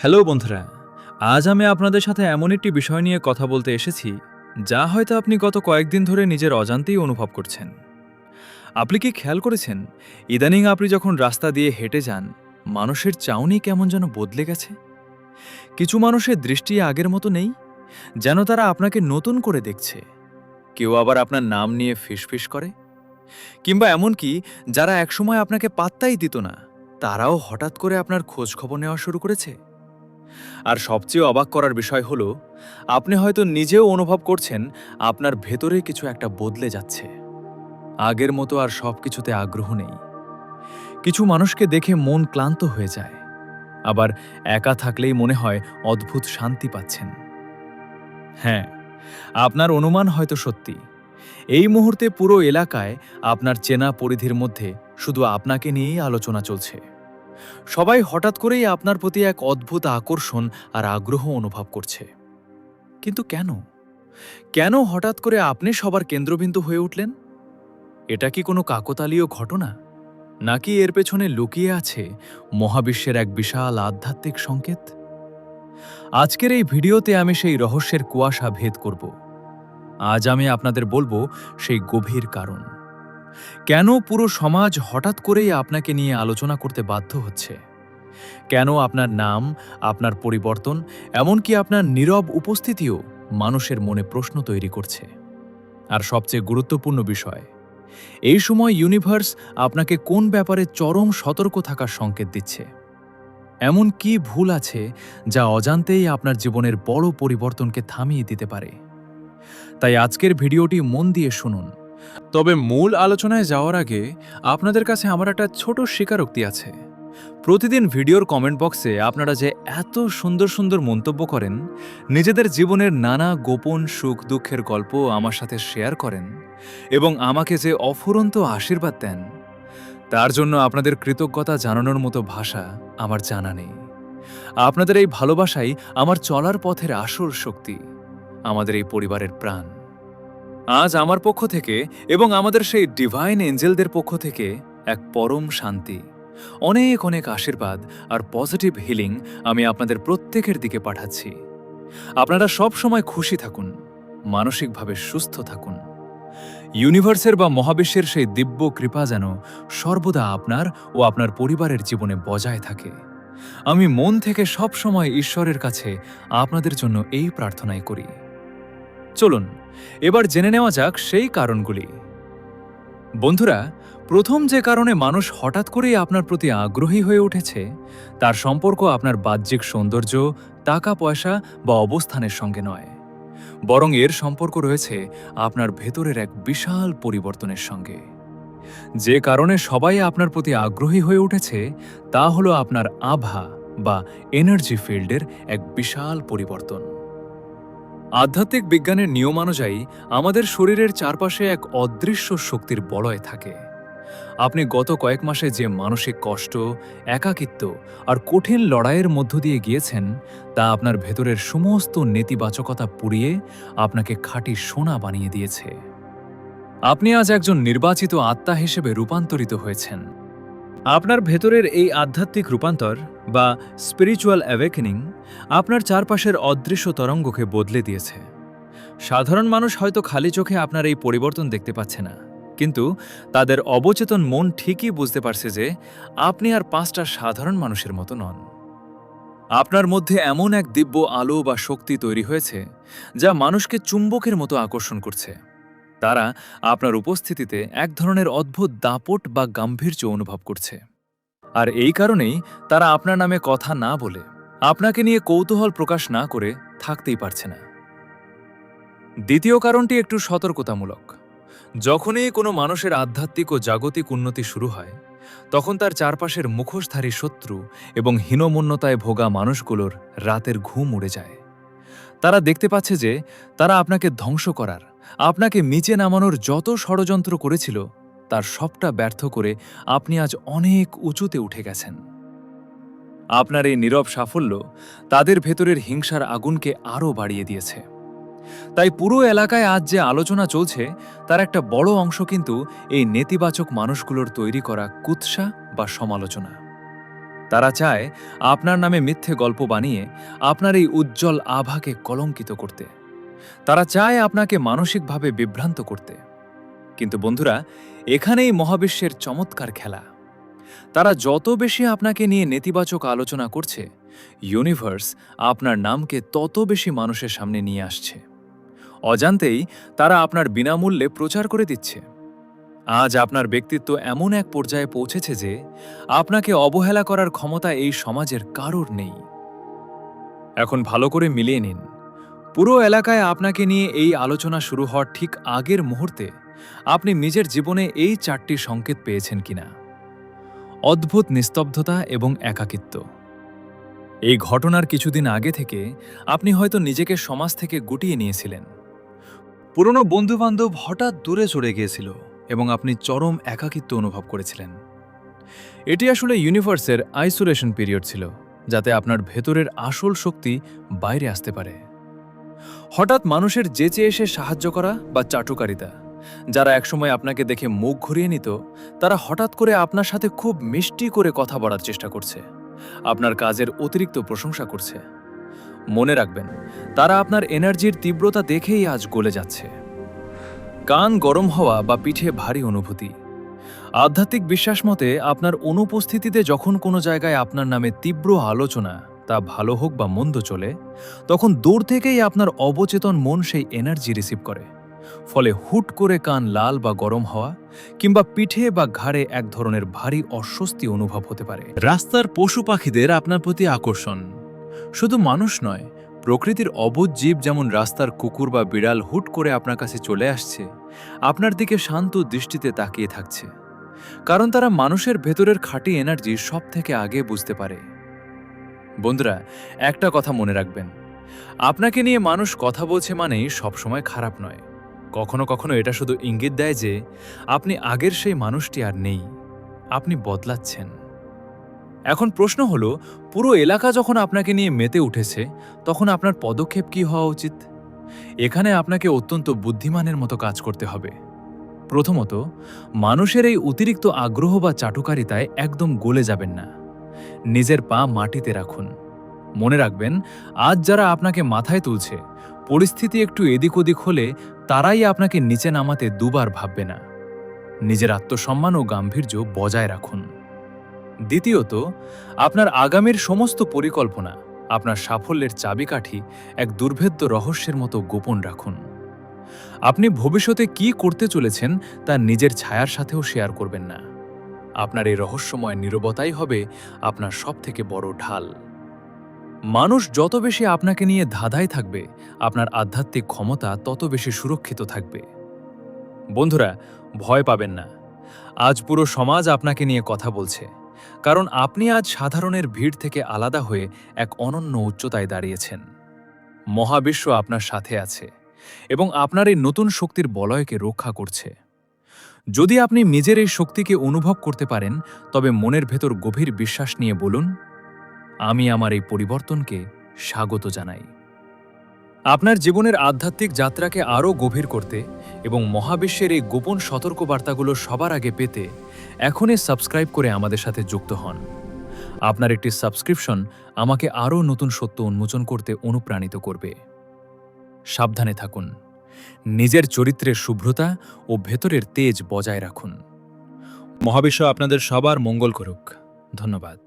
Hello বন্ধুরা, আজ আমি আপনাদের সাথে এমন একটি বিষয় নিয়ে কথা বলতে এসেছি যা হয়তো আপনি গত কয়েকদিন ধরে নিজের অজান্তেই অনুভব করছেন। আপনি কি খেয়াল করেছেন ইদানিং আপনি যখন রাস্তা দিয়ে হেঁটে যান, মানুষের চাউনি কেমন যেন বদলে গেছে? কিছু মানুষের দৃষ্টি আগের মতো নেই, যেন তারা আপনাকে নতুন করে দেখছে। কেউ আবার আপনার নাম নিয়ে ফিসফিস করে, কিংবা এমনকি যারা একসময় আপনাকে পাত্তাই দিত না, তারাও হঠাৎ করে আপনার খোঁজ খবর নেওয়া শুরু করেছে। আর সবচেয়ে অবাক করার বিষয় হলো, আপনি হয়তো নিজেও অনুভব করছেন আপনার ভেতরে কিছু একটা বদলে যাচ্ছে। আগের মতো আর সবকিছুতে আগ্রহ নেই। কিছু মানুষকে দেখে মন ক্লান্ত হয়ে যায়, আবার একা থাকলেই মনে হয় অদ্ভুত শান্তি পাচ্ছেন। হ্যাঁ, আপনার অনুমান হয়তো সত্যি। এই মুহূর্তে পুরো এলাকায় আপনার চেনা পরিধির মধ্যে শুধু আপনাকে নিয়েই আলোচনা চলছে। সবাই হঠাৎ করেই আপনার প্রতি এক অদ্ভুত আকর্ষণ আর আগ্রহ অনুভব করছে। কিন্তু কেন? কেন হঠাৎ করে আপনি সবার কেন্দ্রবিন্দু হয়ে উঠলেন? এটা কি কোনো কাকতালীয় ঘটনা? নাকি এর পেছনে লুকিয়ে আছে মহাবিশ্বের এক বিশাল আধ্যাত্মিক সংকেত? আজকের এই ভিডিওতে আমি সেই রহস্যের কুয়াশা ভেদ করব। আজ আমি আপনাদের বলবো সেই গভীর কারণ। কেন পুরো সমাজ হঠাৎ করেই আপনাকে নিয়ে আলোচনা করতে বাধ্য হচ্ছে? কেন আপনার নাম, আপনার পরিবর্তন, এমনকি আপনার নীরব উপস্থিতিও মানুষের মনে প্রশ্ন তৈরি করছে? আর সবচেয়ে গুরুত্বপূর্ণ বিষয়, এই সময় ইউনিভার্স আপনাকে কোন ব্যাপারে চরম সতর্ক থাকার সংকেত দিচ্ছে? এমন কি ভুল আছে যা অজান্তেই আপনার জীবনের বড় পরিবর্তনকে থামিয়ে দিতে পারে? তাই আজকের ভিডিওটি মন দিয়ে শুনুন। তবে মূল আলোচনায় যাওয়ার আগে আপনাদের কাছে আমার একটা ছোট স্বীকারোক্তি আছে। প্রতিদিন ভিডিওর কমেন্ট বক্সে আপনারা যে এত সুন্দর সুন্দর মন্তব্য করেন, নিজেদের জীবনের নানা গোপন সুখ দুঃখের গল্প আমার সাথে শেয়ার করেন এবং আমাকে যে অফুরন্ত আশীর্বাদ দেন, তার জন্য আপনাদের কৃতজ্ঞতা জানানোর মতো ভাষা আমার জানা নেই। আপনাদের এই ভালোবাসাই আমার চলার পথের আসল শক্তি, আমাদের এই পরিবারের প্রাণ। আজ আমার পক্ষ থেকে এবং আমাদের সেই ডিভাইন এঞ্জেলদের পক্ষ থেকে এক পরম শান্তি, অনেক অনেক আশীর্বাদ আর পজিটিভ হিলিং আমি আপনাদের প্রত্যেকের দিকে পাঠাচ্ছি। আপনারা সব সময় খুশি থাকুন, মানসিকভাবে সুস্থ থাকুন। ইউনিভার্সের বা মহাবিশ্বের সেই দিব্য কৃপা যেন সর্বদা আপনার ও আপনার পরিবারের জীবনে বজায় থাকে। আমি মন থেকে সব সময় ঈশ্বরের কাছে আপনাদের জন্য এই প্রার্থনাই করি। চলুন এবার জেনে নেওয়া যাক সেই কারণগুলি। বন্ধুরা, প্রথম যে কারণে মানুষ হঠাৎ করেই আপনার প্রতি আগ্রহী হয়ে উঠেছে, তার সম্পর্ক আপনার বাহ্যিক সৌন্দর্য, টাকা পয়সা বা অবস্থানের সঙ্গে নয়, বরং এর সম্পর্ক রয়েছে আপনার ভেতরের এক বিশাল পরিবর্তনের সঙ্গে। যে কারণে সবাই আপনার প্রতি আগ্রহী হয়ে উঠেছে তা হলো আপনার আভা বা এনার্জি ফিল্ডের এক বিশাল পরিবর্তন। আধ্যাত্মিক বিজ্ঞানের নিয়মানুযায়ী আমাদের শরীরের চারপাশে এক অদৃশ্য শক্তির বলয় থাকে। আপনি গত কয়েক মাসে যে মানসিক কষ্ট, একাকিত্ব আর কঠিন লড়াইয়ের মধ্য দিয়ে গিয়েছেন, তা আপনার ভেতরের সমস্ত নেতিবাচকতা পুড়িয়ে আপনাকে খাঁটি সোনা বানিয়ে দিয়েছে। আপনি আজ একজন নির্বাচিত আত্মা হিসেবে রূপান্তরিত হয়েছেন। আপনার ভেতরের এই আধ্যাত্মিক রূপান্তর বা স্পিরিচুয়াল অ্যাওয়েকেনিং আপনার চারপাশের অদৃশ্য তরঙ্গকে বদলে দিয়েছে। সাধারণ মানুষ হয়তো খালি চোখে আপনার এই পরিবর্তন দেখতে পাচ্ছে না, কিন্তু তাদের অবচেতন মন ঠিকই বুঝতে পারছে যে আপনি আর পাঁচটা সাধারণ মানুষের মতো নন। আপনার মধ্যে এমন এক দিব্য আলো বা শক্তি তৈরি হয়েছে যা মানুষকে চুম্বকের মতো আকর্ষণ করছে। তারা আপনার উপস্থিতিতে এক ধরনের অদ্ভুত দাপট বা গাম্ভীর্য অনুভব করছে। আর এই কারণেই তারা আপনার নামে কথা না বলে, আপনাকে নিয়ে কৌতূহল প্রকাশ না করে থাকতেই পারছে না। দ্বিতীয় কারণটি একটু সতর্কতামূলক। যখনই কোনো মানুষের আধ্যাত্মিক ও জাগতিক উন্নতি শুরু হয়, তখন তার চারপাশের মুখোশধারী শত্রু এবং হীনমন্যতায় ভোগা মানুষগুলোর রাতের ঘুম উড়ে যায়। তারা দেখতে পাচ্ছে যে তারা আপনাকে ধ্বংস করার, আপনাকে নিচে নামানোর যত ষড়যন্ত্র করেছিল, তার সবটা ব্যর্থ করে আপনি আজ অনেক উঁচুতে উঠে গেছেন। আপনার এই নীরব সাফল্য তাদের ভেতরের হিংসার আগুনকে আরও বাড়িয়ে দিয়েছে। তাই পুরো এলাকায় আজ যে আলোচনা চলছে, তার একটা বড় অংশ কিন্তু এই নেতিবাচক মানুষগুলোর তৈরি করা কুৎসা বা সমালোচনা। তারা চায় আপনার নামে মিথ্যে গল্প বানিয়ে আপনার এই উজ্জ্বল আভাকে কলঙ্কিত করতে। তারা চায় আপনাকে মানসিকভাবে বিভ্রান্ত করতে। কিন্তু বন্ধুরা, এখানেই মহাবিশ্বের চমৎকার খেলা। তারা যত বেশি আপনাকে নিয়ে নেতিবাচক আলোচনা করছে, ইউনিভার্স আপনার নামকে তত বেশি মানুষের সামনে নিয়ে আসছে। অজান্তেই তারা আপনার বিনামূল্যে প্রচার করে দিচ্ছে। আজ আপনার ব্যক্তিত্ব এমন এক পর্যায়ে পৌঁছেছে যে আপনাকে অবহেলা করার ক্ষমতা এই সমাজের কারোর নেই। এখন ভালো করে মিলিয়ে নিন, পুরো এলাকায় আপনাকে নিয়ে এই আলোচনা শুরু হওয়ার ঠিক আগের মুহূর্তে আপনি নিজের জীবনে এই 4টি সংকেত পেয়েছেন কিনা। অদ্ভুত নিস্তব্ধতা এবং একাকিত্ব। এই ঘটনার কিছুদিন আগে থেকে আপনি হয়তো নিজেকে সমাজ থেকে গুটিয়ে নিয়েছিলেন। পুরনো বন্ধুবান্ধব হঠাৎ দূরে সরে গিয়েছিল এবং আপনি চরম একাকিত্ব অনুভব করেছিলেন। এটি আসলে ইউনিভার্সের আইসোলেশন পিরিয়ড ছিল, যাতে আপনার ভেতরের আসল শক্তি বাইরে আসতে পারে। হঠাৎ মানুষের যেচে এসে সাহায্য করা বা চাটুকারিতা, যারা একসময় আপনাকে দেখে মুখ ঘুরিয়ে নিত, তারা হঠাৎ করে আপনার সাথে খুব মিষ্টি করে কথা বলার চেষ্টা করছে, আপনার কাজের অতিরিক্ত প্রশংসা করছে। মনে রাখবেন, তারা আপনার এনার্জির তীব্রতা দেখেই আজ গলে যাচ্ছে। কান গরম হওয়া বা পিঠে ভারী অনুভূতি। আধ্যাত্মিক বিশ্বাস মতে আপনার অনুপস্থিতিতে যখন কোনো জায়গায় আপনার নামে তীব্র আলোচনা, তা ভালো হোক বা মন্দ চলে, তখন দূর থেকেই আপনার অবচেতন মন সেই এনার্জি রিসিভ করে। ফলে হুট করে কান লাল বা গরম হওয়া কিংবা পিঠে বা ঘাড়ে এক ধরনের ভারী অস্বস্তি অনুভব হতে পারে। রাস্তার পশু পাখিদের আপনার প্রতি আকর্ষণ। শুধু মানুষ নয়, প্রকৃতির অবুঝ জীব যেমন রাস্তার কুকুর বা বিড়াল হুট করে আপনার কাছে চলে আসছে, আপনার দিকে শান্ত দৃষ্টিতে তাকিয়ে থাকছে। কারণ তারা মানুষের ভেতরের খাঁটি এনার্জি সব থেকে আগে বুঝতে পারে। বন্ধুরা, একটা কথা মনে রাখবেন, আপনাকে নিয়ে মানুষ কথা বলছে মানেই সবসময় খারাপ নয়। কখনো কখনো এটা শুধু ইঙ্গিত দেয় যে আপনি আগের সেই মানুষটি আর নেই, আপনি বদলাচ্ছেন। এখন প্রশ্ন হলো, পুরো এলাকা যখন আপনাকে নিয়ে মেতে উঠেছে, তখন আপনার পদক্ষেপ কি হওয়া উচিত? এখানে আপনাকে অত্যন্ত বুদ্ধিমানের মতো কাজ করতে হবে। প্রথমত, মানুষের এই অতিরিক্ত আগ্রহ বা চাটুকারিতায় একদম গলে যাবেন না। নিজের পা মাটিতে রাখুন। মনে রাখবেন, আজ যারা আপনাকে মাথায় তুলছে, পরিস্থিতি একটু এদিক ওদিক হলে তারাই আপনাকে নিচে নামাতে দুবার ভাববে না। নিজের আত্মসম্মান ও গাম্ভীর্য বজায় রাখুন। দ্বিতীয়ত, আপনার আগামীর সমস্ত পরিকল্পনা, আপনার সাফল্যের চাবিকাঠি এক দুর্ভেদ্য রহস্যের মতো গোপন রাখুন। আপনি ভবিষ্যতে কি করতে চলেছেন তা নিজের ছায়ার সাথেও শেয়ার করবেন না। আপনার এই রহস্যময় নীরবতাই হবে আপনার সবথেকে বড় ঢাল। মানুষ যত বেশি আপনাকে নিয়ে ধাঁধায় থাকবে, আপনার আধ্যাত্মিক ক্ষমতা তত বেশি সুরক্ষিত থাকবে। বন্ধুরা, ভয় পাবেন না। আজ পুরো সমাজ আপনাকে নিয়ে কথা বলছে, কারণ আপনি আজ সাধারণের ভিড় থেকে আলাদা হয়ে এক অনন্য উচ্চতায় দাঁড়িয়েছেন। মহাবিশ্ব আপনার সাথে আছে এবং আপনার এই নতুন শক্তির বলয়কে রক্ষা করছে। যদি আপনি নিজের এই শক্তিকে অনুভব করতে পারেন, তবে মনের ভেতর গভীর বিশ্বাস নিয়ে বলুন, আমি আমার এই পরিবর্তনকে স্বাগত জানাই। আপনার জীবনের আধ্যাত্মিক যাত্রাকে আরও গভীর করতে এবং মহাবিশ্বের এই গোপন সতর্কবার্তাগুলো সবার আগে পেতে এখনই সাবস্ক্রাইব করে আমাদের সাথে যুক্ত হন। আপনার একটি সাবস্ক্রিপশন আমাকে আরও নতুন সত্য উন্মোচন করতে অনুপ্রাণিত করবে। সাবধানে থাকুন, নিজের চরিত্রের শুভ্রতা ও ভেতরের তেজ বজায় রাখুন। মহাবিশ্ব আপনাদের সবার মঙ্গল করুক। ধন্যবাদ।